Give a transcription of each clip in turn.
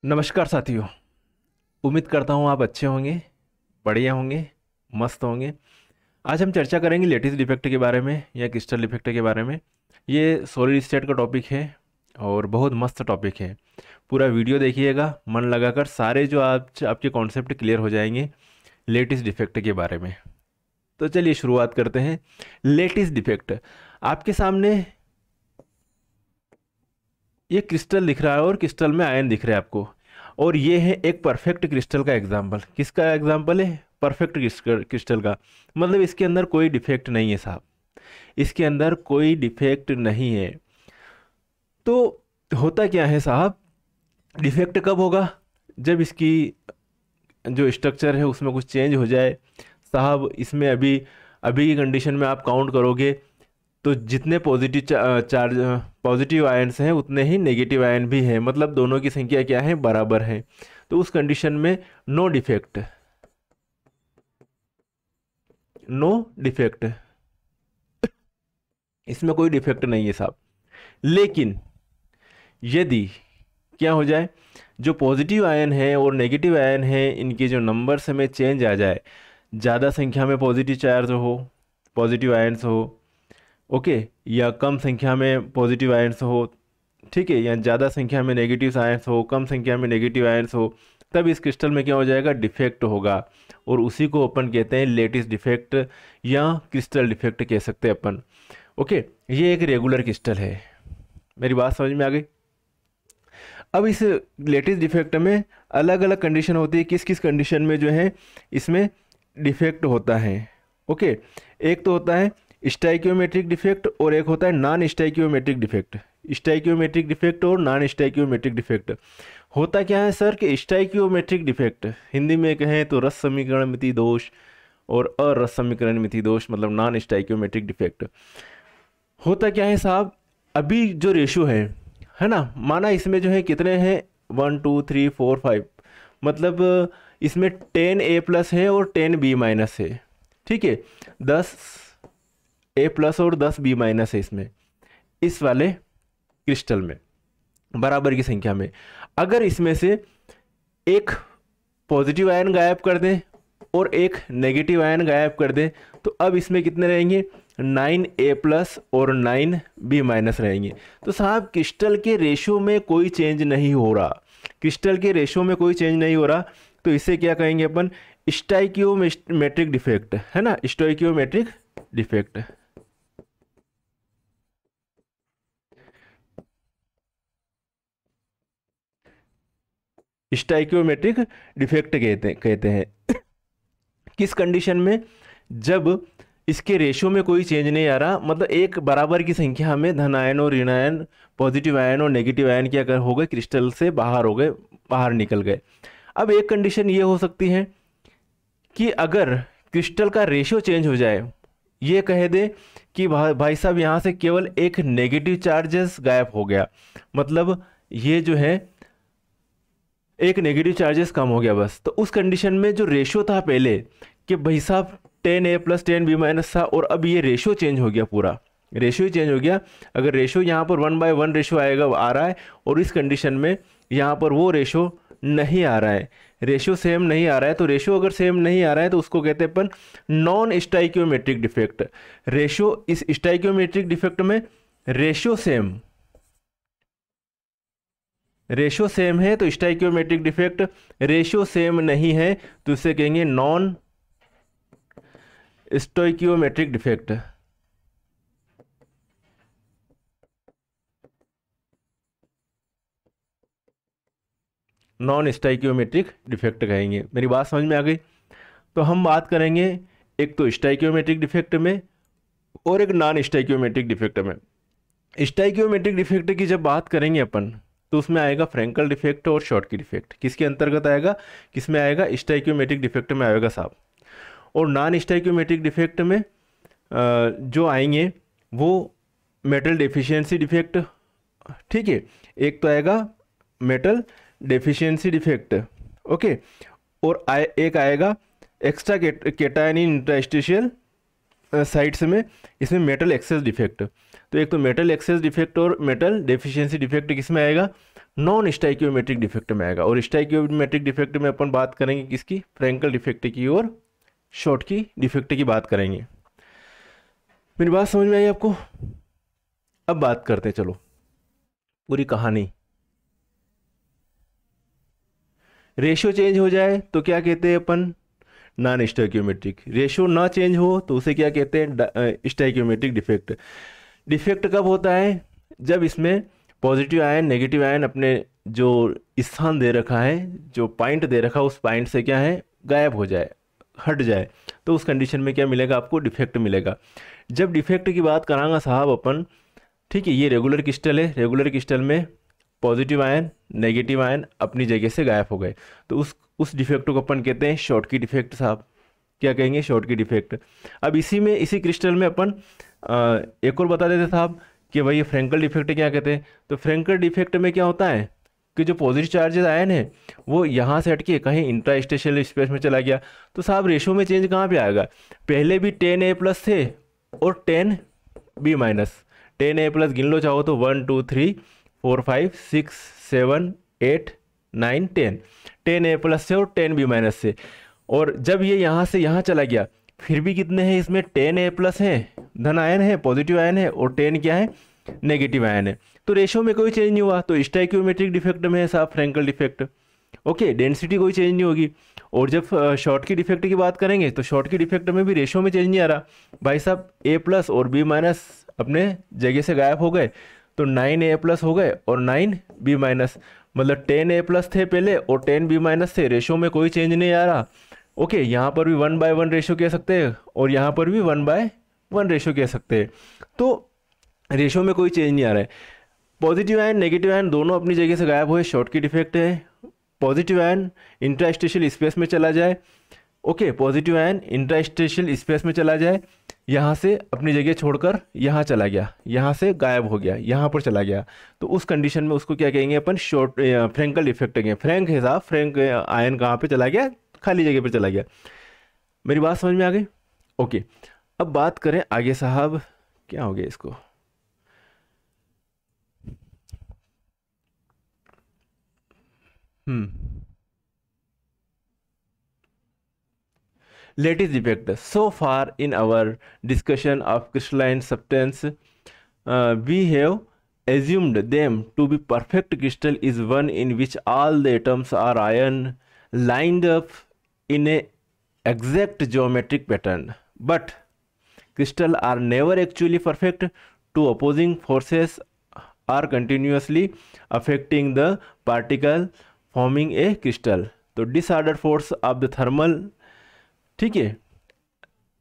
नमस्कार साथियों। उम्मीद करता हूँ आप अच्छे होंगे, बढ़िया होंगे, मस्त होंगे। आज हम चर्चा करेंगे लेटिस डिफेक्ट के बारे में या क्रिस्टल डिफेक्ट के बारे में। ये सॉलिड स्टेट का टॉपिक है और बहुत मस्त टॉपिक है। पूरा वीडियो देखिएगा मन लगाकर, सारे जो आपके कॉन्सेप्ट क्लियर हो जाएंगे लेटिस डिफेक्ट के बारे में। तो चलिए शुरुआत करते हैं। लेटिस डिफेक्ट, आपके सामने ये क्रिस्टल दिख रहा है और क्रिस्टल में आयन दिख रहा है आपको, और ये है एक परफेक्ट क्रिस्टल का एग्जाम्पल। किसका एग्जाम्पल है? परफेक्ट क्रिस्टल का। मतलब इसके अंदर कोई डिफेक्ट नहीं है साहब, इसके अंदर कोई डिफेक्ट नहीं है। तो होता क्या है साहब, डिफेक्ट कब होगा? जब इसकी जो स्ट्रक्चर है उसमें कुछ चेंज हो जाए। साहब इसमें अभी अभी की कंडीशन में आप काउंट करोगे तो जितने पॉजिटिव आयन्स हैं उतने ही नेगेटिव आयन भी हैं, मतलब दोनों की संख्या क्या है? बराबर है। तो उस कंडीशन में नो डिफेक्ट, नो डिफेक्ट, इसमें कोई डिफेक्ट नहीं है साहब। लेकिन यदि क्या हो जाए, जो पॉजिटिव आयन है और नेगेटिव आयन है इनके जो नंबर्स में चेंज आ जाए, ज़्यादा संख्या में पॉजिटिव चार्ज हो, पॉजिटिव आयन्स हो, ओके, या कम संख्या में पॉजिटिव आयन्स हो, ठीक है, या ज़्यादा संख्या में नेगेटिव आयन्स हो, कम संख्या में नेगेटिव आयन्स हो, तब इस क्रिस्टल में क्या हो जाएगा? डिफेक्ट होगा। और उसी को अपन कहते हैं लेटिस डिफेक्ट या क्रिस्टल डिफेक्ट कह सकते हैं अपन। ओके, ये एक रेगुलर क्रिस्टल है। मेरी बात समझ में आ गई? अब इस लेटिस डिफेक्ट में अलग अलग कंडीशन होती है, किस किस कंडीशन में जो है इसमें डिफेक्ट होता है। ओके, एक तो होता है स्टाइकियोमेट्रिक डिफेक्ट और एक होता है non stoichiometric defect. Stoichiometric defect और नॉन स्टाइकियोमेट्रिक डिफेक्ट होता क्या है सर कि स्टाइकियोमेट्रिक डिफेक्ट हिंदी में कहें तो रस समीकरण मिति दोष और अरस समीकरण मिति दोष, मतलब नॉन स्टाइकियोमेट्रिक डिफेक्ट। होता क्या है साहब, अभी जो रेशो है ना, माना इसमें जो है कितने हैं? 1 2 3 4 5, मतलब इसमें 10A+ है और 10B- है, ठीक है। 10A+ और 10B- है इसमें, इस वाले क्रिस्टल में बराबर की संख्या में। अगर इसमें से एक पॉजिटिव आयन गायब कर दें और एक नेगेटिव आयन गायब कर दें, तो अब इसमें कितने रहेंगे? 9A+ और 9B- रहेंगे। तो साहब क्रिस्टल के रेशो में कोई चेंज नहीं हो रहा, क्रिस्टल के रेशो में कोई चेंज नहीं हो रहा। तो इसे क्या कहेंगे अपन? स्टाइकियोमेट्रिक डिफेक्ट, है ना, स्टोइकियोमेट्रिक डिफेक्ट। स्टाइकियोमेट्रिक डिफेक्ट कहते हैं किस कंडीशन में? जब इसके रेशियो में कोई चेंज नहीं आ रहा, मतलब एक बराबर की संख्या में धन आयन और ऋण आयन, पॉजिटिव आयन और नेगेटिव आयन क्या हो गए? क्रिस्टल से बाहर हो गए, बाहर निकल गए। अब एक कंडीशन ये हो सकती है कि अगर क्रिस्टल का रेशियो चेंज हो जाए, ये कह दे कि भाई साहब यहाँ से केवल एक नेगेटिव चार्जेस गायब हो गया, मतलब ये जो है एक नेगेटिव चार्जेस कम हो गया बस। तो उस कंडीशन में जो रेशियो था पहले कि भाई साहब 10A+ 10B- था, और अब ये रेशियो चेंज हो गया, पूरा रेशियो चेंज हो गया। अगर रेशियो यहाँ पर 1/1 रेशियो आएगा, आ रहा है, और इस कंडीशन में यहाँ पर वो रेशियो नहीं आ रहा है, रेशियो सेम नहीं आ रहा है। तो रेशियो अगर सेम नहीं आ रहा है तो उसको कहते हैं अपन नॉन स्टाइकियोमेट्रिक डिफेक्ट। रेशियो, इस स्टाइकियोमेट्रिक डिफेक्ट में रेशियो सेम है तो स्टाइकियोमेट्रिक डिफेक्ट, रेशियो सेम नहीं है तो इसे कहेंगे non stoichiometric defect. Non stoichiometric defect कहेंगे। मेरी बात समझ में आ गई? तो हम बात करेंगे एक तो स्टाइकियोमेट्रिक डिफेक्ट में और एक नॉन स्टाइकियोमेट्रिक डिफेक्ट में। स्टाइकियोमेट्रिक डिफेक्ट की जब बात करेंगे अपन तो उसमें आएगा फ्रैंकल डिफेक्ट और शॉर्टकी डिफेक्ट। किसके अंतर्गत आएगा? किसमें आएगा? स्टाइकियोमेट्रिक डिफेक्ट में आएगा साहब। और नॉन स्टाइकियोमेट्रिक डिफेक्ट में जो आएंगे वो मेटल डेफिशिएंसी डिफेक्ट, ठीक है, एक तो आएगा मेटल डेफिशिएंसी डिफेक्ट, ओके, और एक आएगा एक्स्ट्रा केटायन इन इंटरस्टिशियल साइड्स में इसमें मेटल एक्सेस डिफेक्ट। तो एक तो मेटल एक्सेस डिफेक्ट और मेटल डेफिशिएंसी डिफेक्ट किस में आएगा, नॉन स्टाइकियोमेट्रिक डिफेक्ट में आएगा। और स्टाइकियोमेट्रिक डिफेक्ट में अपन बात करेंगे किसकी, फ्रैंकल डिफेक्ट की और शॉर्टकी डिफेक्ट की बात करेंगे। मेरी बात समझ में आई आपको? अब बात करते हैं, चलो पूरी कहानी। रेशियो चेंज हो जाए तो क्या कहते हैं अपन, नॉन स्टाइकियोमेट्रिक। रेशियो ना चेंज हो तो उसे क्या कहते हैं, स्टाइकियोमेट्रिक डिफेक्ट। डिफेक्ट कब होता है, जब इसमें पॉजिटिव आयन नेगेटिव आयन अपने जो स्थान दे रखा है, जो पॉइंट दे रखा है, उस पॉइंट से क्या है, गायब हो जाए, हट जाए, तो उस कंडीशन में क्या मिलेगा आपको, डिफेक्ट मिलेगा। जब डिफेक्ट की बात करांगा साहब अपन, ठीक है, ये रेगुलर क्रिस्टल है, रेगुलर क्रिस्टल में पॉजिटिव आयन नेगेटिव आयन अपनी जगह से गायब हो गए, तो उस डिफेक्ट को अपन कहते हैं शॉर्टकी डिफेक्ट साहब। क्या कहेंगे, शॉर्टकी डिफेक्ट। अब इसी क्रिस्टल में अपन एक और बता देते साहब कि भाई ये फ्रैंकल डिफेक्ट क्या कहते हैं। तो फ्रैंकल डिफेक्ट में क्या होता है कि जो पॉजिटिव चार्जेस आयन है वो यहाँ से हटके कहीं इंट्रास्टेशियल स्पेस में चला गया। तो साहब रेशो में चेंज कहाँ पे आएगा, पहले भी 10A+ थे और 10B-। 10A+ गिन लो चाहो तो 1 2 3 4 5 6 7 8 9 10। 10A+ से और 10B- से। और जब ये यहाँ से यहाँ चला गया, फिर भी कितने हैं इसमें, 10A+ हैं, धन आयन है, पॉजिटिव आयन है, और 10 क्या है, नेगेटिव आयन है। तो रेशो में कोई चेंज नहीं हुआ, तो स्टाइकियोमेट्रिक डिफेक्ट में है साहब फ्रैंकल डिफेक्ट। ओके, डेंसिटी कोई चेंज नहीं होगी। और जब शॉर्टकी डिफेक्ट की बात करेंगे तो शॉर्टकी डिफेक्ट में भी रेशो में चेंज नहीं आ रहा भाई साहब। A+ और B- अपने जगह से गायब हो गए, तो 9A+ हो गए और 9B-। मतलब 10A+ थे पहले और 10B- थे, रेशो में कोई चेंज नहीं आ रहा। ओके, यहाँ पर भी 1/1 रेशो कह सकते हैं और यहाँ पर भी 1/1 रेशो कह सकते हैं। तो रेशो में कोई चेंज नहीं आ रहा है। पॉजिटिव आयन नेगेटिव आयन दोनों अपनी जगह से गायब हुए, शॉर्टकी डिफेक्ट है। पॉजिटिव आयन इंट्रास्टेशियल स्पेस में चला जाए, ओके, पॉजिटिव आयन इंट्रास्टेशियल स्पेस में चला जाए, यहाँ से अपनी जगह छोड़कर यहाँ चला गया, यहाँ से गायब हो गया, यहाँ पर चला गया, तो उस कंडीशन में उसको क्या कहेंगे अपन, फ्रैंकल डिफेक्ट कहेंगे। फ्रैंक है साहब, फ्रैंक आयन कहाँ पे चला गया, खाली जगह पर चला गया। मेरी बात समझ में आ गई? ओके, अब बात करें आगे साहब, क्या हो गया इसको, lattice defect. So far in our discussion of crystalline substance, we have assumed them to be perfect crystal is one in which all the atoms are ion lined up in a exact geometric pattern. But crystal are never actually perfect. Two opposing forces are continuously affecting the particle forming a crystal. तो disordered force of the thermal, ठीक है,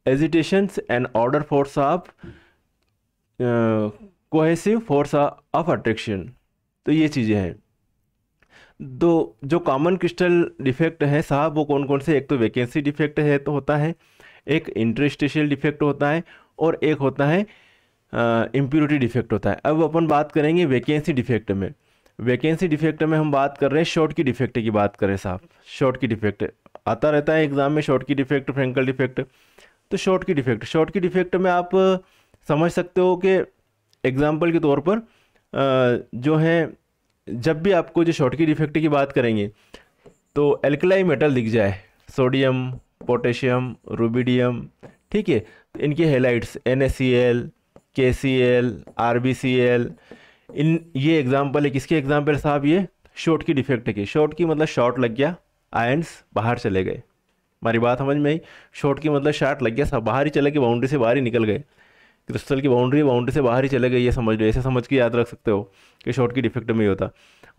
agitations and order force of cohesive force of attraction. तो ये चीज़ें हैं। तो जो common crystal defect है साहब वो कौन कौन से, एक तो वैकेंसी डिफेक्ट है तो होता है, एक इंटरस्टेशियल डिफेक्ट होता है, और एक होता है इम्प्योरिटी डिफेक्ट होता है। अब अपन बात करेंगे वैकेंसी डिफेक्ट में। वैकेंसी डिफेक्ट में हम बात कर रहे हैं शॉर्टकी डिफेक्ट की बात करें साहब। शॉर्टकी डिफेक्ट आता रहता है एग्जाम में, शॉर्टकी डिफेक्ट, फ्रैंकल डिफेक्ट। तो शॉर्टकी डिफेक्ट में आप समझ सकते हो कि एग्जाम्पल के तौर पर जो है, जब भी आपको जो शॉर्टकी डिफेक्ट की बात करेंगे तो एल्कलाई मेटल दिख जाए, सोडियम, पोटेशियम, रुबिडियम, ठीक है, तो इनके हेलाइट्स NaCl, KCl, RbCl, ये एग्जाम्पल है किसके एग्जाम्पल साहब, ये शॉर्टकी डिफेक्ट की। शॉर्टकी मतलब शॉर्ट लग गया, आयंस बाहर चले गए। हमारी बात समझ में आई? शॉर्ट की मतलब शॉर्ट लग गया, सब बाहर ही चले गए, बाउंड्री से बाहर ही निकल गए, क्रिस्टल की बाउंड्री से बाहर ही चले गए, ये समझ लो, ऐसे समझ के याद रख सकते हो कि शॉर्ट की डिफेक्ट में ही होता।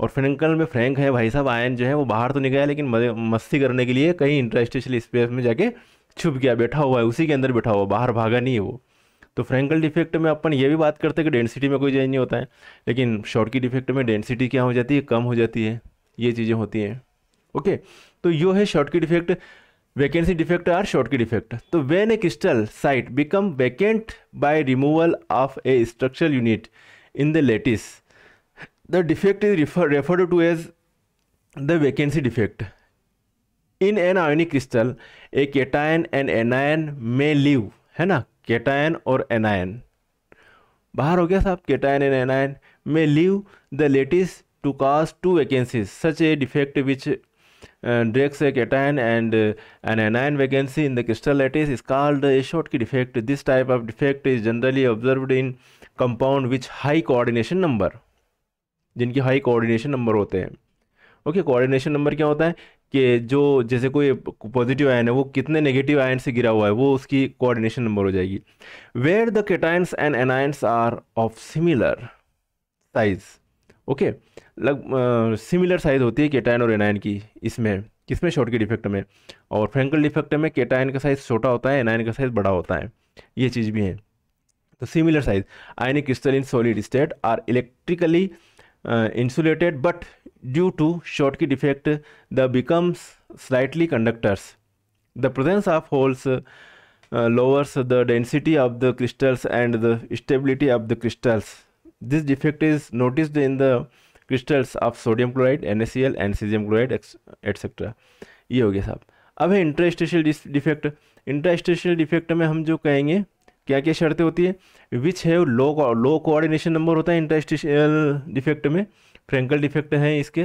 और फ्रैंकल में फ्रैंक है भाई साहब, आयन जो है वो बाहर तो नहीं गया लेकिन मस्ती करने के लिए कहीं इंटरस्टेशियल स्पेस में जाके छुप गया, बैठा हुआ है, उसी के अंदर बैठा हुआ, बाहर भागा नहीं है वो। तो फ्रैंकल डिफेक्ट में अपन ये भी बात करते हैं कि डेंसिटी में कोई चेंज नहीं होता है, लेकिन शॉर्ट की डिफेक्ट में डेंसिटी क्या हो जाती है, कम हो जाती है, ये चीज़ें होती हैं। ओके, तो यो है Schottky defect, vacancy defect or Schottky defect. तो when a crystal site become vacant by removal of a structural unit in the lattice, the defect is referred to as the vacancy defect. In an ionic crystal a cation and anion may leave, है ना, cation और anion बाहर हो गया साहब, cation and anion may leave the lattice to cause two vacancies such a defect which directs a cation and an anion vacancy in the crystal lattice is called a Schottky defect. This type of defect is generally observed in compound which high coordination number, जिनकी high coordination number होते हैं। Okay, coordination number क्या होता है कि जो जैसे कोई पॉजिटिव आयन है वो कितने नेगेटिव आयन से गिरा हुआ है वो उसकी कोऑर्डिनेशन नंबर हो जाएगी। Where the cations and anions are of similar size, okay, similar size होती है केटायन और एनायन की, इसमें किसमें, शॉर्टकी डिफेक्ट में। और फ्रैंकल डिफेक्ट में केटायन का साइज छोटा होता है, एनायन का साइज बड़ा होता है, ये चीज़ भी है। तो similar size ionic crystal in solid state are electrically insulated, but due to Schottky defect the becomes slightly conductors. The presence of holes lowers the density of the crystals and the stability of the crystals. This defect is noticed in the crystals of sodium chloride, NaCl and cesium chloride etc. ये हो गया साहब। अब है interstitial defect. Interstitial defect में हम जो कहेंगे क्या क्या शर्तें होती है, विच है लो कोऑर्डिनेशन नंबर होता है इंटरस्टिशियल डिफेक्ट में, फ्रैंकल डिफेक्ट है इसके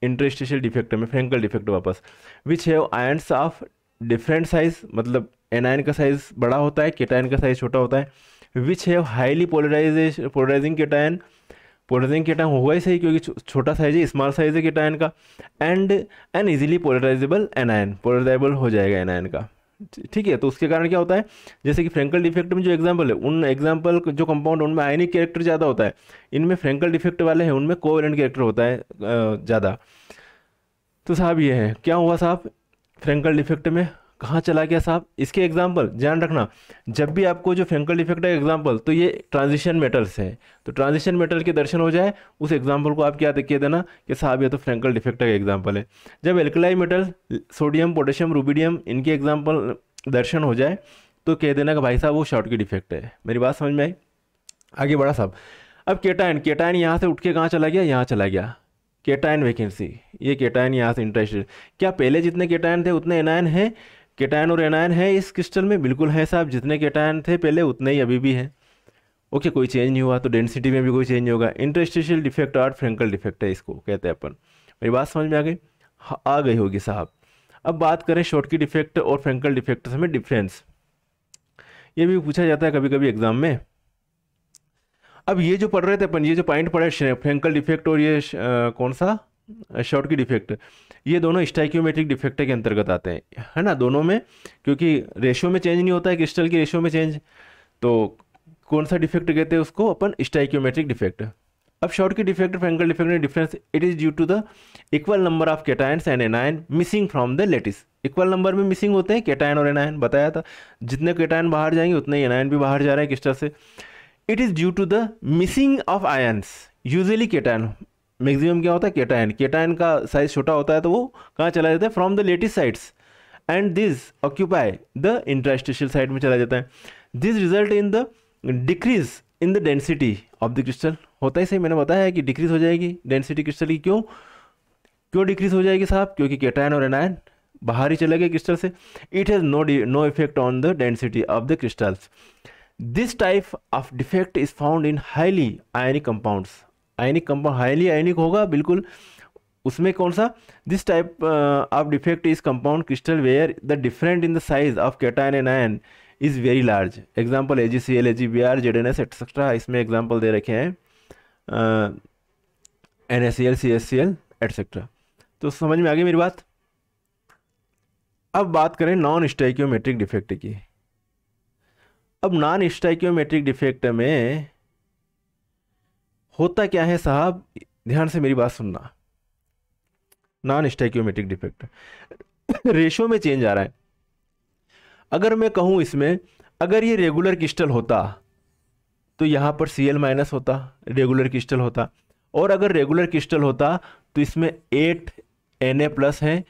इंटरस्टिशियल डिफेक्ट में, फ्रैंकल डिफेक्ट वापस। विच है आयन्स ऑफ डिफरेंट साइज, मतलब एनायन का साइज बड़ा होता है, केटायन का साइज छोटा होता है। विच है highly polarising cation, polarising cation होगा ही सही क्योंकि छोटा साइज है, स्मॉल साइज है केटायन का। And an easily polarisable anion, polarisable हो जाएगा एनायन का, ठीक है। तो उसके कारण क्या होता है, जैसे कि फ्रैंकल डिफेक्ट में जो एग्जांपल है, उन एग्जांपल जो कंपाउंड उनमें आयनिक कैरेक्टर ज़्यादा होता है, इनमें फ्रैंकल डिफेक्ट वाले हैं उनमें कोवेलेंट कैरेक्टर होता है ज़्यादा। तो साहब ये है, क्या हुआ साहब, फ्रैंकल डिफेक्ट में कहाँ चला गया साहब, इसके एग्जाम्पल ध्यान रखना, जब भी आपको जो फ्रैंकल डिफेक्ट है एग्जाम्पल, तो ये ट्रांजिशन मेटल्स हैं, तो ट्रांजिशन मेटल के दर्शन हो जाए उस एग्जाम्पल को आप क्या कह देना कि साहब ये तो फ्रैंकल डिफेक्ट का एग्जाम्पल है। जब alkali metal sodium, potassium, rubidium इनके एग्जाम्पल दर्शन हो जाए तो कह देना कि भाई साहब वो शॉर्टकी डिफेक्ट है। मेरी बात समझ में आई? आगे बढ़ा साहब। अब केटायन यहाँ से उठ के कहाँ चला गया, यहाँ चला गया, केटायन वैकेंसी, ये केटायन यहाँ से इंटरेस्टेड। क्या पहले जितने केटायन थे उतने एनायन हैं, केटायन और एनायन है इस क्रिस्टल में? बिल्कुल है साहब, जितने केटायन थे पहले उतने ही अभी भी हैं। ओके, कोई चेंज नहीं हुआ, तो डेंसिटी में भी कोई चेंज नहीं होगा। इंटरस्टिशियल डिफेक्ट और फ्रैंकल डिफेक्ट है, इसको कहते हैं अपन। मेरी बात समझ में आ गई? आ गई होगी साहब। अब बात करें शॉर्टकी डिफेक्ट और फ्रैंकल डिफेक्ट में डिफरेंस, ये भी पूछा जाता है कभी कभी एग्जाम में। अब ये जो पढ़ रहे थे अपन, ये जो पॉइंट पढ़े फ्रैंकल डिफेक्ट और ये कौन सा शॉर्टकी डिफेक्ट, ये दोनों स्टाइक्योमेट्रिक डिफेक्ट के अंतर्गत आते हैं, है ना, दोनों में, क्योंकि रेशियो में चेंज नहीं होता है क्रिस्टल की रेशियो में चेंज, तो कौन सा डिफेक्ट कहते हैं उसको अपन, स्टाइक्योमेट्रिक डिफेक्ट। अब शॉर्टकी डिफेक्ट फ्रैंकल डिफेक्ट में difference, it is due to the equal number of cations and anion missing from the lattice. Equal number में मिसिंग होते हैं केटायन और एनायन, बताया था, जितने केटायन बाहर जाएंगे उतने ही एनायन भी बाहर जा रहे हैं क्रिस्टल से। It is due to the missing of ions, usually cation, maximum क्या होता है केटायन, केटायन का साइज छोटा होता है तो वो कहाँ चला जाता है, from the lattice sites, and this occupy the interstitial site में चला जाता है। This result in the decrease in the density of the crystal, होता है सही, मैंने बताया है कि डिक्रीज हो जाएगी डेंसिटी क्रिस्टल की। क्यों डिक्रीज हो जाएगी साहब, क्योंकि केटायन और एनायन बाहर ही चले गए क्रिस्टल से। It has no effect on the density of the crystals. This type of defect is found in highly ionic compounds. Ionic compound highly ionic होगा बिल्कुल, उसमें कौन सा, this type of defect is compound crystal where the different in the size of cation and ion is very large. Example AgCl, AgBr, ZnS etcetera, इसमें example दे रखे हैं, NaCl, CHCl etcetera. तो समझ में आ गई मेरी बात? अब बात करें नॉन स्टाइक्योमेट्रिक डिफेक्ट की। अब नॉन स्टाइक्योमेट्रिक डिफेक्ट में होता क्या है साहब, ध्यान से मेरी बात सुनना। नॉन स्टाइक्योमेट्रिक डिफेक्ट रेशियो में चेंज आ रहा है। अगर मैं कहूं इसमें, अगर ये रेगुलर क्रिस्टल होता तो यहाँ पर Cl- होता, रेगुलर क्रिस्टल होता, और अगर रेगुलर क्रिस्टल होता तो इसमें 8 Na+ है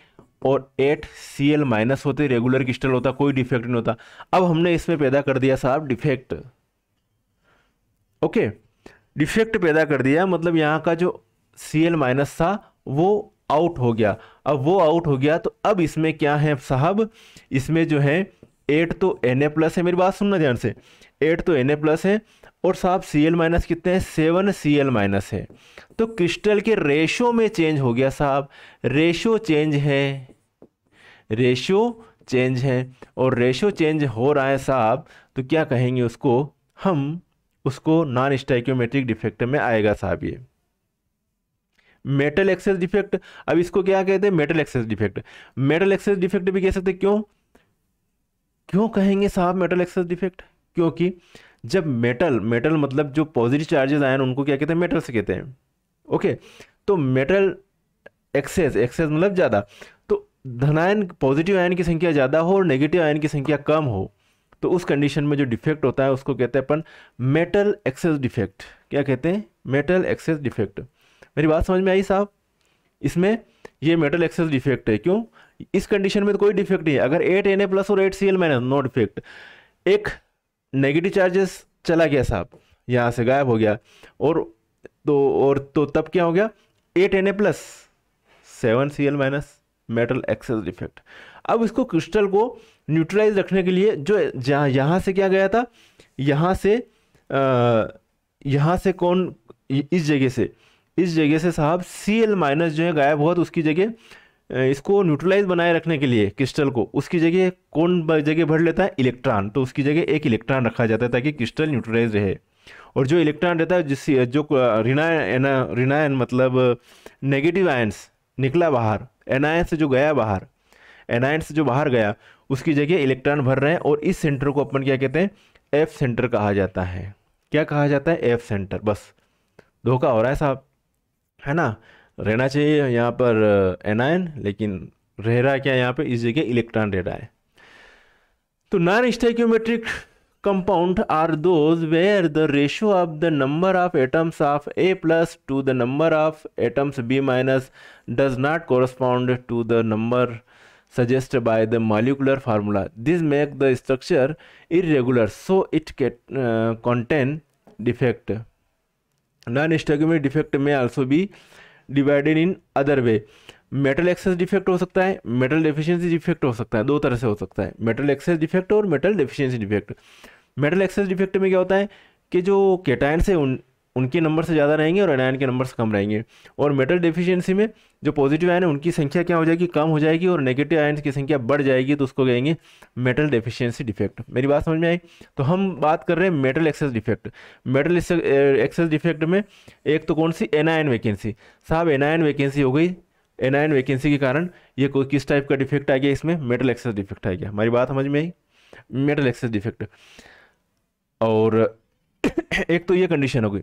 और 8 Cl- होते, रेगुलर क्रिस्टल होता, कोई डिफेक्ट नहीं होता। अब हमने इसमें पैदा कर दिया साहब डिफेक्ट। ओके, डिफेक्ट पैदा कर दिया, मतलब यहाँ का जो Cl- था वो आउट हो गया। अब वो आउट हो गया तो अब इसमें क्या है साहब, इसमें जो है 8 तो Na+ है, मेरी बात सुनना ध्यान से, 8 तो Na+ है, और साहब Cl- कितने हैं, 7 Cl- है। तो क्रिस्टल के रेशो में चेंज हो गया साहब, रेशो चेंज है, रेशो चेंज है, और रेशो चेंज हो रहा है साहब, तो क्या कहेंगे उसको हम, उसको नॉन स्टैइक्योमेट्रिक डिफेक्ट में आएगा साहब ये मेटल एक्सेस डिफेक्ट। अब इसको क्या कहते हैं, metal excess defect. Metal excess defect भी कह सकते हैं, क्यों क्यों कहेंगे साहब मेटल एक्सेस डिफेक्ट, क्योंकि जब मेटल मेटल मतलब जो पॉजिटिव चार्जेस आए उनको क्या कहते हैं, मेटल से कहते हैं। ओके, तो मेटल एक्सेस, एक्सेस मतलब ज़्यादा, तो धनायन पॉजिटिव आयन की संख्या ज़्यादा हो और नेगेटिव आयन की संख्या कम हो, तो उस कंडीशन में जो डिफेक्ट होता है उसको कहते हैं अपन मेटल एक्सेस डिफेक्ट। क्या कहते हैं, मेटल एक्सेस डिफेक्ट। मेरी बात समझ में आई साहब, इसमें ये मेटल एक्सेस डिफेक्ट है। क्यों, इस कंडीशन में तो कोई डिफेक्ट नहीं है, अगर 8Na+ और 8Cl- नो डिफेक्ट। एक नेगेटिव चार्जेस चला गया साहब, यहाँ से गायब हो गया, और तो तब क्या हो गया, 8Na+, 7Cl-, metal excess defect. अब इसको क्रिस्टल को न्यूट्रलाइज रखने के लिए जो यहाँ से क्या गया था, यहाँ से यहाँ से कौन, इस जगह से साहब Cl- जो है गायब हुआ, तो उसकी जगह इसको न्यूट्रलाइज बनाए रखने के लिए क्रिस्टल को, उसकी जगह कौन जगह भर लेता है, इलेक्ट्रॉन। तो उसकी जगह एक इलेक्ट्रॉन रखा जाता है ताकि क्रिस्टल न्यूट्रलाइज रहे। और जो इलेक्ट्रॉन रहता है, जो ऋणायन मतलब नेगेटिव आयंस निकला बाहर, एनायन से जो गया बाहर, एनायन से जो बाहर गया, उसकी जगह इलेक्ट्रॉन भर रहे हैं, और इस सेंटर को अपन क्या कहते हैं, एफ सेंटर कहा जाता है। क्या कहा जाता है, एफ सेंटर। बस धोखा हो रहा है साहब, है ना, रहना चाहिए यहाँ पर एनायन, लेकिन रह रहा है क्या यहाँ पे, इस जगह इलेक्ट्रॉन रह रहा है। तो non स्टैइक्योमेट्रिक compound are those where the ratio of the number of atoms of A+ to the number of atoms B- does not correspond to the number suggested by the molecular formula. This make the structure irregular, so it contain defect. Non-stoichiometric defect may also be divided in other way. Metal excess defect हो सकता है, metal deficiency defect हो सकता है, दो तरह से हो सकता है, मेटल एक्सेस डिफेक्ट और metal deficiency defect. Metal excess defect में क्या होता है कि जो केटायन से उनके नंबर से ज़्यादा रहेंगे और एनायन के नंबर से कम रहेंगे, और मेटल डेफिशिएंसी में जो पॉजिटिव आयन है उनकी संख्या क्या हो जाएगी, कम हो जाएगी, और नेगेटिव आयन की संख्या बढ़ जाएगी, तो उसको कहेंगे मेटल डेफिशिएंसी डिफेक्ट। मेरी बात समझ में आई। तो हम बात कर रहे हैं metal excess defect. Metal excess defect में एक तो कौन सी, एनायन वैकेंसी। साहब एनायन वैकेंसी हो गई, एनायन वैकेंसी के कारण ये कोई किस टाइप का डिफेक्ट आ गया, इसमें मेटल एक्सेस डिफेक्ट आ गया। हमारी बात समझ में आई, मेटल एक्सेस डिफेक्ट। और एक तो ये कंडीशन हो गई।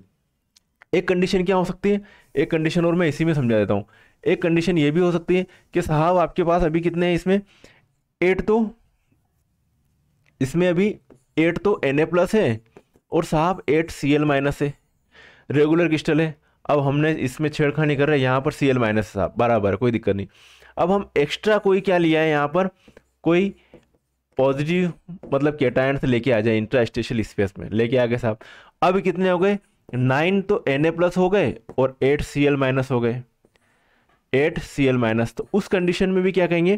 एक कंडीशन क्या हो सकती है, एक कंडीशन और मैं इसी में समझा देता हूँ। एक कंडीशन ये भी हो सकती है कि साहब आपके पास अभी कितने हैं इसमें, 8 तो, इसमें अभी 8 तो Na+ है, और साहब 8Cl- है, रेगुलर क्रिस्टल है। अब हमने इसमें छेड़खानी कर रहे हैं, यहाँ पर Cl- साहब बराबर, कोई दिक्कत नहीं। अब हम एक्स्ट्रा कोई क्या लिया है यहाँ पर, कोई पॉजिटिव मतलब केटायन से लेके आ जाए, इंट्रास्टेशियल स्पेस में लेके आ गए साहब। अब कितने हो गए, 9 तो Na+ हो गए और 8Cl- हो गए, 8Cl-। तो उस कंडीशन में भी क्या कहेंगे,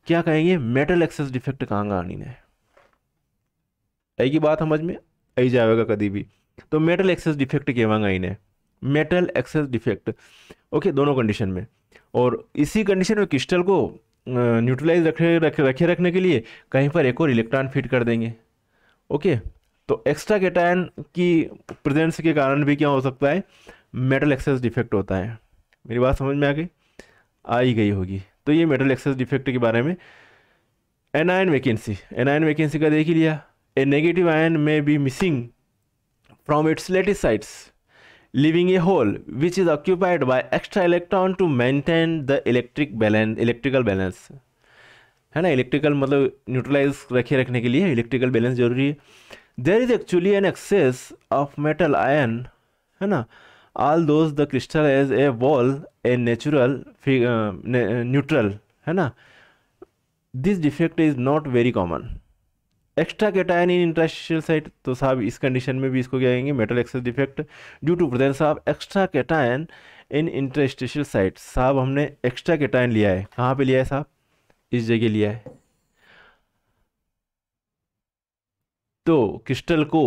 क्या कहेंगे, मेटल एक्सेस डिफेक्ट कहांगा आनी है। आई की बात समझ में आई जाएगा कभी भी, तो मेटल एक्सेस डिफेक्ट कहवांगा इन्हें, मेटल एक्सेस डिफेक्ट। ओके, दोनों कंडीशन में। और इसी कंडीशन में क्रिस्टल को न्यूट्रलाइज रखने के लिए कहीं पर एक और इलेक्ट्रॉन फिट कर देंगे। ओके, तो एक्स्ट्रा केटायन की प्रेजेंस के कारण भी क्या हो सकता है, मेटल एक्सेस डिफेक्ट होता है। मेरी बात समझ में आ ही गई होगी। तो ये मेटल एक्सेस डिफेक्ट के बारे में। एनायन वैकेंसी, एनायन वैकेंसी का देख ही लिया। A negative ion may be missing from its lattice sites, leaving a hole which is occupied by extra electron to maintain the electrical balance। है ना, electrical मतलब न्यूट्रलाइज रखने के लिए इलेक्ट्रिकल बैलेंस जरूरी है। There is actually an excess of metal ion, है ना, although the crystal as a whole a natural neutral, है ना, this defect is not very common. Extra cation in interstitial site, तो साहब इस condition में भी इसको क्या कहेंगे, metal excess defect due to presence of extra cation in interstitial site. साहब हमने एक्स्ट्रा केटायन लिया है, कहाँ पे लिया है साहब, इस जगह लिया है। तो क्रिस्टल को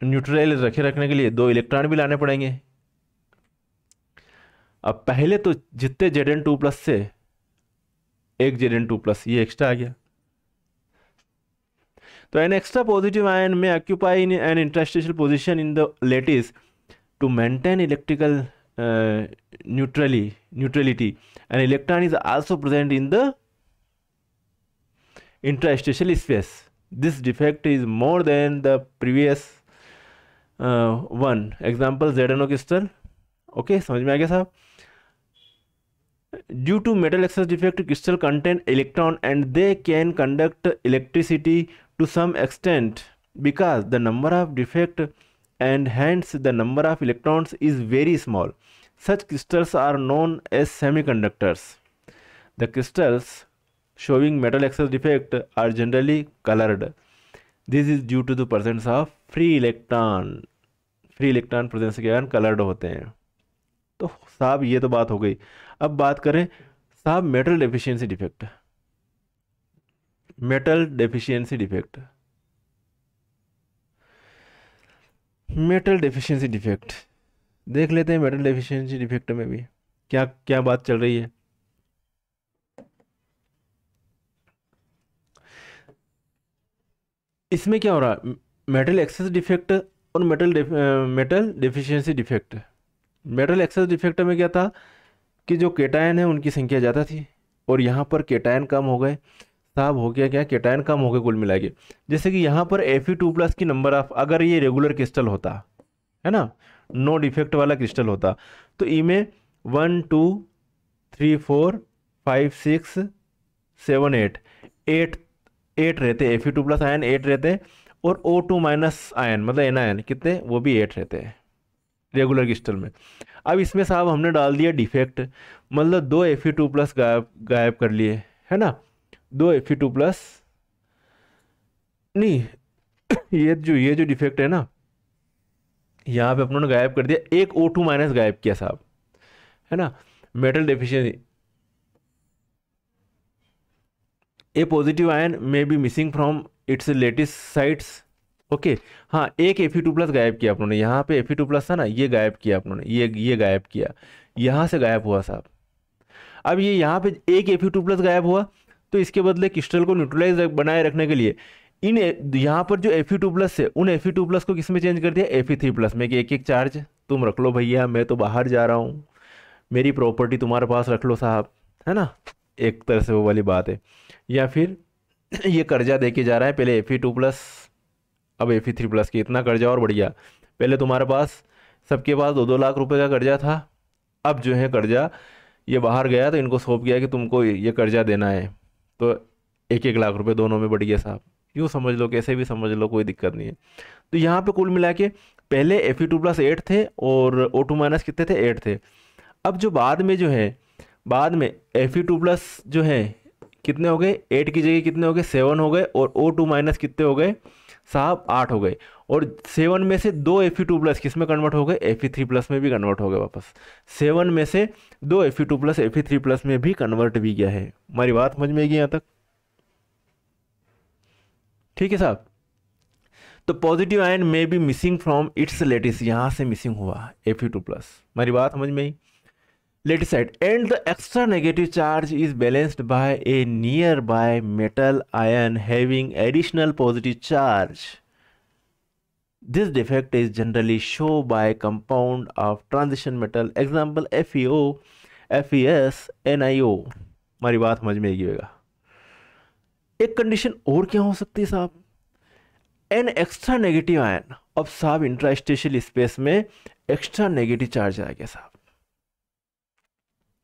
न्यूट्रल रखने के लिए 2 इलेक्ट्रॉन भी लाने पड़ेंगे। अब पहले तो जितने Zn2+ से एक Zn2+, ये एक्स्ट्रा आ गया। तो an extra positive ion may occupy in an interstitial position in the lattice to maintain electrical neutrality. An electron is also present in the interstitial space. This defect is more than the previous one. Example ZNO crystal. Okay, समझ में आ गया साहब? Due to metal excess defect, crystal contain electron and they can conduct electricity to some extent because the number of defect and hence the number of electrons is very small. Such crystals are known as semiconductors. The crystals showing metal excess defect are generally colored. This is due to the presence of free electron. Free electron presence के कारण coloured होते हैं। तो साहब ये तो बात हो गई। अब बात करें साहब metal deficiency defect. Metal deficiency defect, metal deficiency defect देख लेते हैं। मेटल डेफिशिएंसी डिफेक्ट में भी क्या क्या बात चल रही है। इसमें क्या हो रहा है, मेटल एक्सेस डिफेक्ट और metal deficiency defect. Metal excess defect में क्या था कि जो केटायन है उनकी संख्या ज़्यादा थी और यहाँ पर केटायन कम हो गए। साहब हो गया क्या, केटायन कम हो गए कुल मिला के। जैसे कि यहाँ पर Fe2+ की नंबर ऑफ, अगर ये रेगुलर क्रिस्टल होता है ना, नो डिफेक्ट वाला क्रिस्टल होता, तो इमें 1 2 3 4 5 6 7 8 रहते। Fe2+ आयन 8 रहते और O2- आयन मतलब एन आयन कितने, वो भी 8 रहते हैं रेगुलर क्रिस्टल में। अब इसमें साहब हमने डाल दिया डिफेक्ट, मतलब 2 Fe2+ गायब कर लिए, है ना। 2 Fe2+ नहीं ये जो डिफेक्ट है ना, यहाँ पे अपनों ने गायब कर दिया, एक O2- गायब किया साहब, है ना। Metal deficiency, A positive ion may be missing from it's latest sites. Okay हाँ, एक Fe2+ गायब किया अपनों ने, यहाँ पे Fe2+ था ना, ये गायब किया अपनों ने, ये गायब किया, यहाँ से गायब हुआ साहब। अब ये यहाँ पे एक Fe2+ गायब हुआ, तो इसके बदले क्रिस्टल को न्यूट्रलाइज बनाए रखने के लिए इन यहाँ पर जो Fe2+ है उन Fe2+ को किस में चेंज कर दिया, Fe3+ में, कि एक चार्ज तुम रख लो भैया, मैं तो बाहर जा रहा हूँ, मेरी प्रॉपर्टी तुम्हारे पास रख लो साहब, है ना। एक तरह से वो वाली बात है। या फिर ये कर्जा दे के जा रहा है, पहले Fe2+, अब Fe3+ के, इतना कर्जा और बढ़ गया। पहले तुम्हारे पास सबके पास 2-2 लाख रुपए का कर्जा था, अब जो है कर्जा ये बाहर गया तो इनको सौंप गया कि तुमको ये कर्जा देना है, तो 1-1 लाख रुपए दोनों में बढ़ गया साहब। यूँ समझ लो, कैसे भी समझ लो, कोई दिक्कत नहीं है। तो यहाँ पे कुल मिला के पहले Fe2+ 8 थे और O2- कितने थे, 8 थे। अब जो बाद में जो है, बाद में Fe2+ जो है कितने हो गए, 8 की जगह कितने हो गए, 7 हो गए, और O2- कितने हो गए साहब, 8 हो गए। और 7 में से 2 Fe2+ किस में कन्वर्ट हो गए, Fe3+ में भी कन्वर्ट हो गए वापस। 7 में से 2 Fe2+ Fe3+ में भी कन्वर्ट भी किया है। हमारी बात समझ में आएगी यहाँ तक, ठीक है साहब। तो पॉजिटिव आयन में भी मिसिंग फ्रॉम इट्स लेटिस, यहाँ से मिसिंग हुआ Fe2+। हमारी बात समझ में आई। Lattice side and the extra negative charge is balanced by a nearby metal ion having additional positive charge. This defect is generally show by compound of transition metal, example FeO, FeS, NiO। हमारी बात समझ में आएगी। एक condition और क्या हो सकती है साहब, एन एक्स्ट्रा नेगेटिव आयन। अब साहब इंट्रास्टेशियल स्पेस में एक्स्ट्रा नेगेटिव चार्ज आ गया साहब,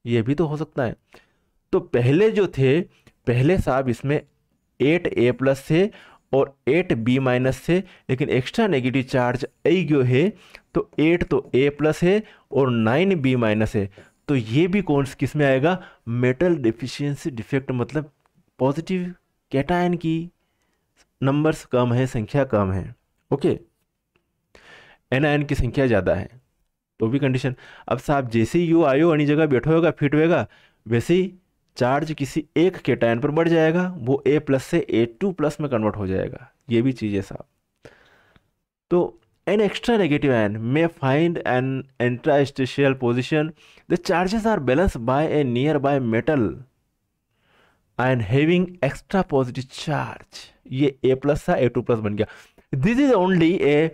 ये भी तो हो सकता है। तो पहले जो थे, पहले साहब इसमें 8A+ थे और 8B- थे, लेकिन एक्स्ट्रा नेगेटिव चार्ज आई गयो है, तो 8 तो A+ है और 9B- है। तो ये भी कौन किस में आएगा, मेटल डेफिशिएंसी डिफेक्ट, मतलब पॉजिटिव कैटायन की नंबर्स कम है, संख्या कम है। ओके, एनायन की संख्या ज़्यादा है, तो भी कंडीशन। अब साहब जैसे ही यू आयो अन्य जगह बैठो होगा, फिट होएगा, वैसे ही चार्ज किसी एक केटायन पर बढ़ जाएगा, वो A+ से A2+ में कन्वर्ट हो जाएगा। ये भी चीज़ है साहब। तो an extra negative ion may find an interstitial position. The charges are balanced by a nearby metal ion having extra positive charge. ये A+ था, A2+ बन गया। This is only a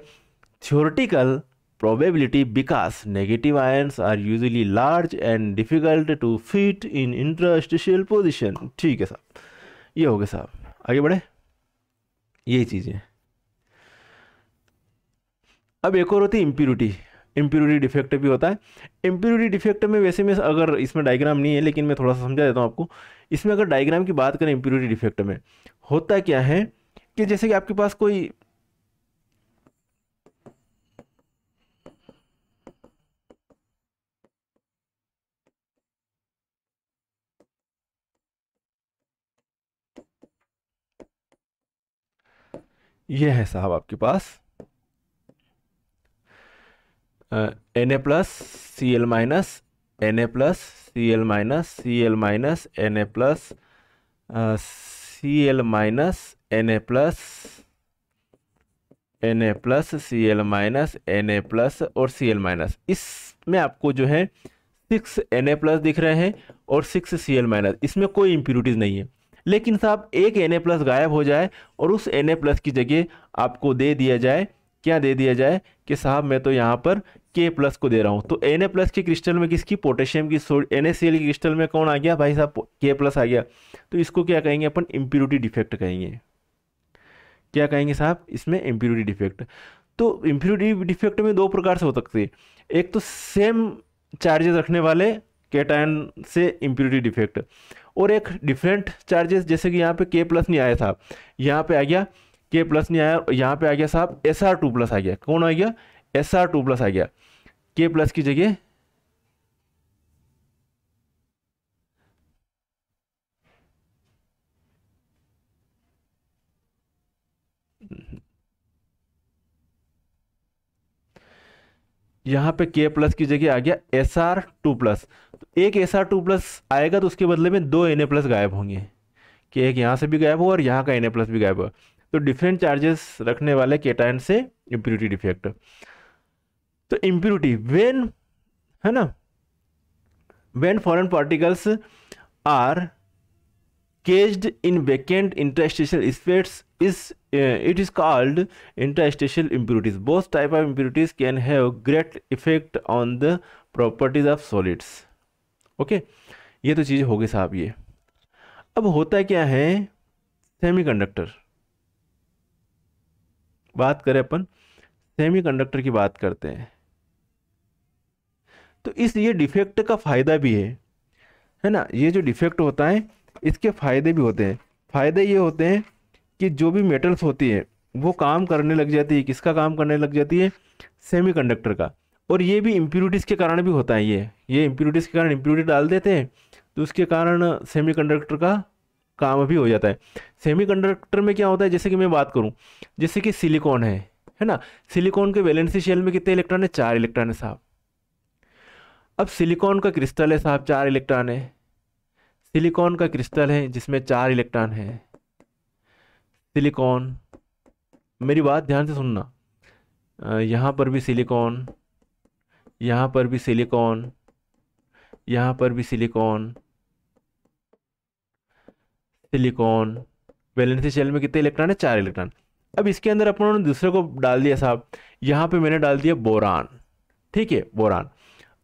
theoretical probability because negative ions are usually large and difficult to fit in interstitial position. ठीक है साहब, ये हो गया साहब। आगे बढ़े, यही चीज़ें। अब एक और होती है इम्प्यूरिटी। इम्प्यूरिटी डिफेक्ट भी होता है। इम्प्यूरिटी डिफेक्ट में वैसे में अगर इसमें डायग्राम नहीं है, लेकिन मैं थोड़ा सा समझा देता हूँ आपको। इसमें अगर डायग्राम की बात करें, इम्प्यूरिटी डिफेक्ट में होता क्या है कि जैसे कि आपके पास कोई ये है साहब आपके पास Na+ Cl-, Na+, Cl-, Cl-, Na+, Cl-, Na+, Na+, Cl-, Na+ और Cl-। इसमें आपको जो है 6 Na+ दिख रहे हैं और 6 Cl-। इसमें कोई इम्प्यूरिटीज नहीं है। लेकिन साहब एक Na+ गायब हो जाए और उस Na+ की जगह आपको दे दिया जाए, क्या दे दिया जाए कि साहब मैं तो यहाँ पर K+ को दे रहा हूँ। तो Na+ के क्रिस्टल में किसकी, पोटेशियम की, NaCl के क्रिस्टल में कौन आ गया भाई साहब, K+ आ गया। तो इसको क्या कहेंगे अपन, इम्प्यूरिटी डिफेक्ट कहेंगे। क्या कहेंगे साहब, इसमें इम्प्यूरिटी डिफेक्ट। तो इम्प्यूरिटी डिफेक्ट में दो प्रकार से हो सकते हैं। एक तो सेम चार्जेस रखने वाले केटायन से इम्प्यूरिटी डिफेक्ट, और एक डिफरेंट चार्जेस, जैसे कि यहाँ पे K+ नहीं आया था, यहाँ पे आ गया K+ नहीं आया, यहाँ पे आ गया साहब Sr2+ आ गया। कौन आ गया, Sr2+ आ गया K+ की जगह। यहाँ पे K+ की जगह आ गया Sr2+। तो एक Sr2+ आएगा तो उसके बदले में 2 Na+ गायब होंगे, कि एक यहाँ से भी गायब हो और यहाँ का Na+ भी गायब हो। तो डिफरेंट चार्जेस रखने वाले केटायन से इम्प्यूरिटी डिफेक्ट। तो इम्प्यूरिटी व्हेन, है ना, when foreign particles are caged in vacant interstitial space is it is called interstitial impurities. Both type of impurities can have great effect on the properties of solids. Okay, ये तो चीज़ हो गई साहब ये। अब होता क्या है, सेमीकंडक्टर बात करें अपन, सेमीकंडक्टर की बात करते हैं। तो इस ये डिफेक्ट का फायदा भी है ना। ये जो डिफेक्ट होता है इसके फायदे भी होते हैं। फायदे ये होते हैं कि जो भी मेटल्स होती है वो काम करने लग जाती है, किसका काम करने लग जाती है, सेमीकंडक्टर का। और ये भी इम्प्यूरिटीज़ के कारण भी होता है। ये इम्प्यूरिटीज़ के कारण इम्प्यूरिटी डाल देते हैं तो उसके कारण सेमीकंडक्टर का काम भी हो जाता है। सेमीकंडक्टर में क्या होता है, जैसे कि मैं बात करूं, जैसे कि सिलिकॉन है ना। सिलिकॉन के वैलेंसी शेल में कितने इलेक्ट्रॉन है, 4 इलेक्ट्रॉन है साहब। अब सिलिकॉन का क्रिस्टल है साहब, 4 इलेक्ट्रॉन है। सिलिकॉन का क्रिस्टल है जिसमें 4 इलेक्ट्रॉन है। सिलिकॉन, मेरी बात ध्यान से सुनना, यहाँ पर भी सिलिकॉन, यहाँ पर भी सिलिकॉन, यहाँ पर भी सिलिकॉन, सिलिकॉन। वैलेंसी शेल में कितने इलेक्ट्रॉन है, 4 इलेक्ट्रॉन। अब इसके अंदर अपन ने दूसरे को डाल दिया साहब, यहाँ पे मैंने डाल दिया बोरान। ठीक है, बोरान।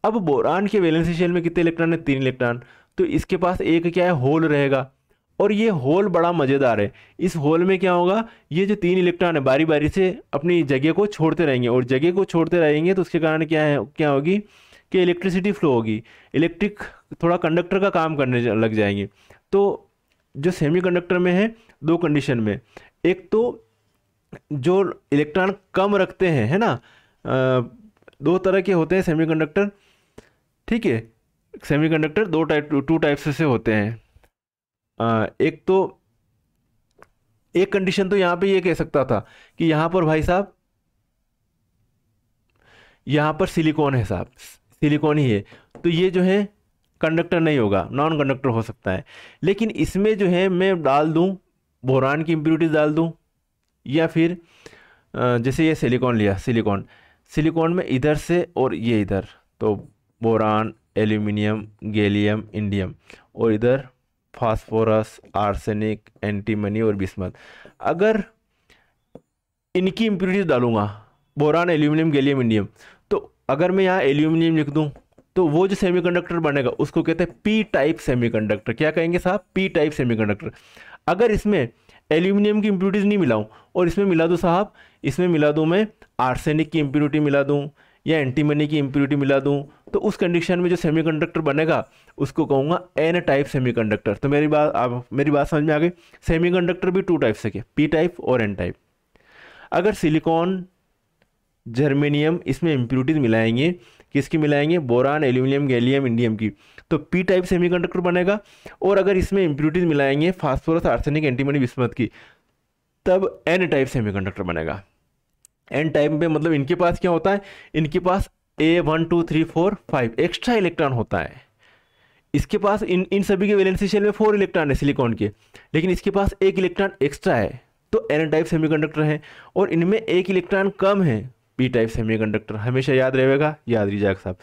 अब बोरान के वैलेंसी शेल में कितने इलेक्ट्रॉन है, 3 इलेक्ट्रॉन। तो इसके पास एक क्या है, होल रहेगा। और ये होल बड़ा मज़ेदार है। इस होल में क्या होगा, ये जो 3 इलेक्ट्रॉन है बारी बारी से अपनी जगह को छोड़ते रहेंगे, और जगह को छोड़ते रहेंगे तो उसके कारण क्या होगी कि इलेक्ट्रिसिटी फ्लो होगी, इलेक्ट्रिक थोड़ा कंडक्टर का काम करने लग जाएंगे। तो जो सेमीकंडक्टर में है, दो कंडीशन में, एक तो जो इलेक्ट्रॉन कम रखते हैं, है ना, दो तरह के होते हैं सेमीकंडक्टर। ठीक है, सेमीकंडक्टर टू टाइप्स से होते हैं। एक तो, एक कंडीशन तो यहाँ पे ये कह सकता था कि यहाँ पर भाई साहब, यहाँ पर सिलिकॉन है साहब, सिलिकॉन ही है, तो ये जो है कंडक्टर नहीं होगा, नॉन कंडक्टर हो सकता है। लेकिन इसमें जो है मैं डाल दूं, बोरान की इम्प्योरिटीज डाल दूं, या फिर जैसे ये सिलिकॉन लिया, सिलिकॉन में इधर से और ये इधर, तो बोरान, एल्यूमिनियम, गैलियम, इंडियम, और इधर फास्फोरस, आर्सेनिक, एंटीमनी और बिस्मथ। अगर इनकी इम्प्योरिटीज डालूंगा, बोरान, एल्यूमिनियम, गैलियम, इंडियम, तो अगर मैं यहाँ एल्यूमिनियम लिख दूँ तो वो जो सेमीकंडक्टर बनेगा उसको कहते हैं पी टाइप सेमीकंडक्टर। क्या कहेंगे साहब? P type semiconductor. अगर इसमें एल्यूमिनियम की इम्प्योरिटीज नहीं मिलाऊं और इसमें मिला दूं साहब, इसमें मिला दूं मैं आर्सेनिक की इम्प्योरिटी मिला दूं या एंटीमनी की इम्प्योरिटी मिला दूं, तो उस कंडीशन में जो सेमीकंडक्टर बनेगा उसको कहूँगा एन टाइप सेमीकंडक्टर। तो मेरी बात समझ में आ गई। सेमीकंडक्टर भी टू टाइप्स है, पी टाइप और एन टाइप। अगर सिलिकॉन, जर्मेनियम इसमें इम्प्योरिटीज मिलाएंगे, किसकी मिलाएंगे? बोरान, एल्यूमिनियम, गैलियम, इंडियम की, तो पी टाइप सेमीकंडक्टर बनेगा। और अगर इसमें इम्प्योरिटीज मिलाएंगे फास्फोरस, आर्सेनिक, एंटीमनी, बिस्मथ की, तब एन टाइप सेमीकंडक्टर बनेगा। एन टाइप में मतलब इनके पास क्या होता है? इनके पास A1 2 3 4 5 एक्स्ट्रा इलेक्ट्रॉन होता है। इसके पास इन सभी के वैलेंसी शेल में 4 इलेक्ट्रॉन है सिलिकॉन के, लेकिन इसके पास 1 इलेक्ट्रॉन एक्स्ट्रा है, तो एन टाइप सेमीकंडक्टर है। और इनमें 1 इलेक्ट्रॉन कम है, पी टाइप सेमीकंडक्टर। हमेशा याद रहेगा, याद रहिएगा साहब।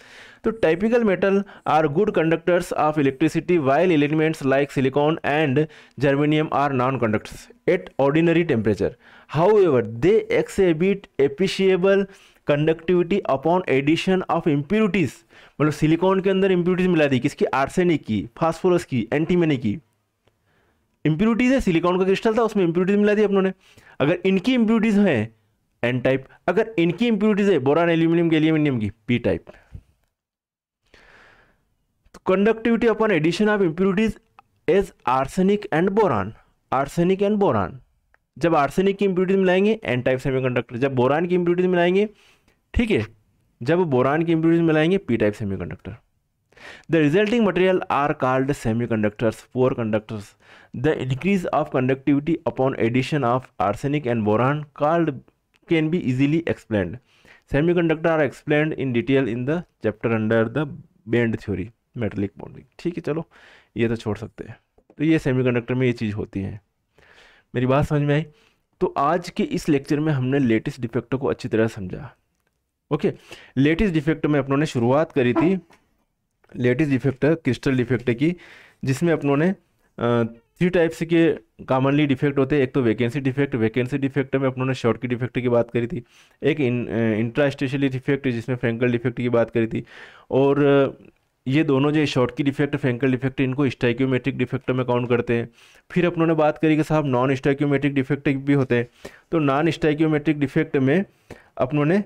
तो typical metal are good conductors of electricity while elements like silicon and germanium are non conductors at ordinary temperature, however they exhibit appreciable conductivity upon addition of impurities. मतलब silicon के अंदर इम्प्योरिटीज मिला दी, किसकी? आर्सेनिक की, phosphorus की, antimony की impurities है। Silicon का क्रिस्टल था, उसमें इम्प्योरिटीज मिला दी अपनों ने। अगर इनकी इम्प्योरिटीज है एन टाइप, अगर इनकी इम्प्योरिटीज है बोरान, एल्यूमिनियम, गैलियम, इंडियम की, पी टाइप। तो conductivity upon addition of impurities as arsenic and boron, arsenic and boron. जब आर्सेनिक की इम्प्योरिटीज मिलाएंगे एन टाइप सेमीकंडक्टर, जब बोरान की इम्प्योरिटीज मिलाएंगे, ठीक है, जब बोरान की इम्प्योरिटीज मिलाएंगे P type semiconductor. The resulting material are called semiconductors, poor conductors. The increase of conductivity upon addition of arsenic and boron called can be easily explained. Semiconductor are explained in detail in the chapter under the band theory, metallic bonding। ठीक है, चलो ये तो छोड़ सकते हैं। तो ये सेमीकंडक्टर में ये चीज़ होती है। मेरी बात समझ में आई? तो आज के इस लेक्चर में हमने लेटिस डिफेक्ट को अच्छी तरह समझा। ओके, लेटिस डिफेक्ट में अपनों ने शुरुआत करी थी, लेटिस डिफेक्ट क्रिस्टल डिफेक्ट की, जिसमें अपनों ने 3 टाइप्स के कॉमनली डिफेक्ट होते हैं। एक तो वैकेंसी डिफेक्ट, वैकेंसी डिफेक्ट में अपनों ने शॉर्ट की डिफेक्ट की बात करी थी। एक इंट्रास्टेशियली डिफेक्ट जिसमें फ्रैंकल डिफेक्ट की बात करी थी। और ये दोनों जो शॉर्ट की डिफेक्ट, फ्रैंकल डिफेक्ट, इनको स्टोइकियोमेट्रिक डिफेक्ट में काउंट करते हैं। फिर अपनों ने बात करी कि साहब नॉन स्टोइकियोमेट्रिक डिफेक्ट भी होते हैं। तो नॉन स्टोइकियोमेट्रिक डिफेक्ट में अपनों ने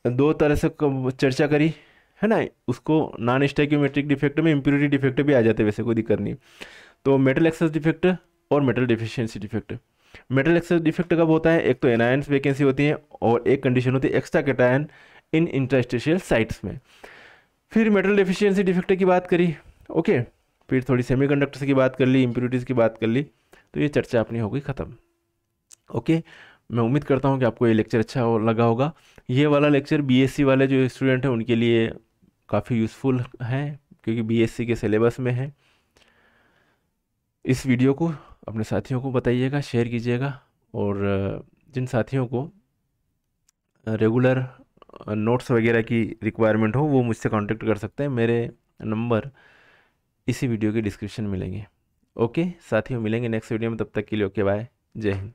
2 तरह से चर्चा करी है ना। उसको नॉन स्टोइकियोमेट्रिक डिफेक्ट में इम्प्योरिटी डिफेक्ट भी आ जाते हैं, वैसे कोई दिक्कत नहीं। तो मेटल एक्सेस डिफेक्ट और metal deficiency defect. Metal excess defect कब होता है? एक तो एनायंस वैकेंसी होती है और एक कंडीशन होती है एक्स्ट्रा कैटायन इन इंटरस्टेशियल साइट्स में। फिर मेटल डिफिशिएंसी डिफेक्ट की बात करी, ओके। फिर थोड़ी सेमीकंडक्टर्स की बात कर ली, इम्प्योरिटीज़ की बात कर ली, तो ये चर्चा अपनी हो गई ख़त्म। ओके, मैं उम्मीद करता हूँ कि आपको ये लेक्चर अच्छा लगा होगा। ये वाला लेक्चर बीएससी वाले जो स्टूडेंट हैं उनके लिए काफ़ी यूज़फुल है, क्योंकि बीएससी के सिलेबस में है। इस वीडियो को अपने साथियों को बताइएगा, शेयर कीजिएगा, और जिन साथियों को रेगुलर नोट्स वगैरह की रिक्वायरमेंट हो वो मुझसे कांटेक्ट कर सकते हैं। मेरे नंबर इसी वीडियो के डिस्क्रिप्शन में मिलेंगे। ओके साथियों, मिलेंगे नेक्स्ट वीडियो में, तब तक के लिए ओके बाय, जय हिंद।